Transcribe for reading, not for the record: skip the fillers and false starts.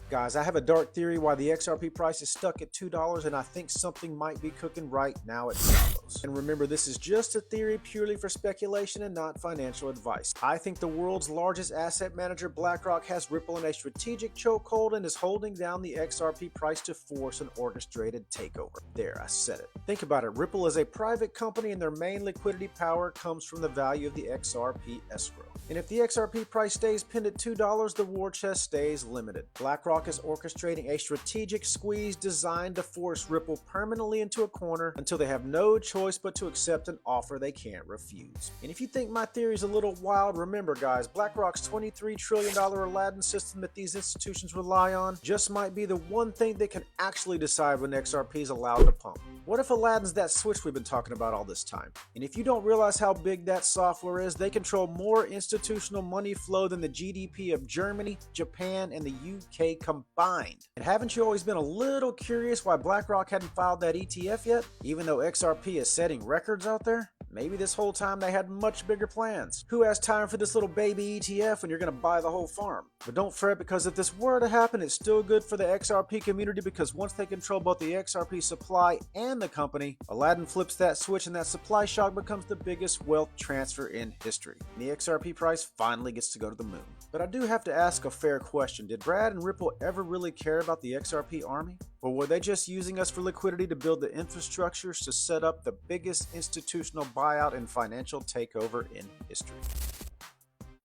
Guys, I have a dark theory why the XRP price is stuck at $2, and I think something might be cooking right now at Davos. And remember, this is just a theory purely for speculation and not financial advice. I think the world's largest asset manager, BlackRock, has Ripple in a strategic chokehold and is holding down the XRP price to force an orchestrated takeover. There, I said it. Think about it. Ripple is a private company and their main liquidity power comes from the value of the XRP escrow. And if the XRP price stays pinned at $2, the war chest stays limited. BlackRock is orchestrating a strategic squeeze designed to force Ripple permanently into a corner until they have no choice but to accept an offer they can't refuse. And if you think my theory is a little wild, remember guys, BlackRock's $23 trillion Aladdin system that these institutions rely on just might be the one thing that can actually decide when XRP is allowed to pump. What if Aladdin's that switch we've been talking about all this time? And if you don't realize how big that software is, they control more institutional money flow than the GDP of Germany, Japan, and the UK combined. And haven't you always been a little curious why BlackRock hadn't filed that ETF yet? Even though XRP is setting records out there? Maybe this whole time they had much bigger plans. Who has time for this little baby ETF when you're going to buy the whole farm? But don't fret, because if this were to happen, it's still good for the XRP community, because once they control both the XRP supply and the company, Aladdin flips that switch and that supply shock becomes the biggest wealth transfer in history. And the XRP price finally gets to go to the moon. But I do have to ask a fair question. Did Brad and Ripple ever really care about the XRP army? Or were they just using us for liquidity to build the infrastructures to set up the biggest institutional buyout and financial takeover in history?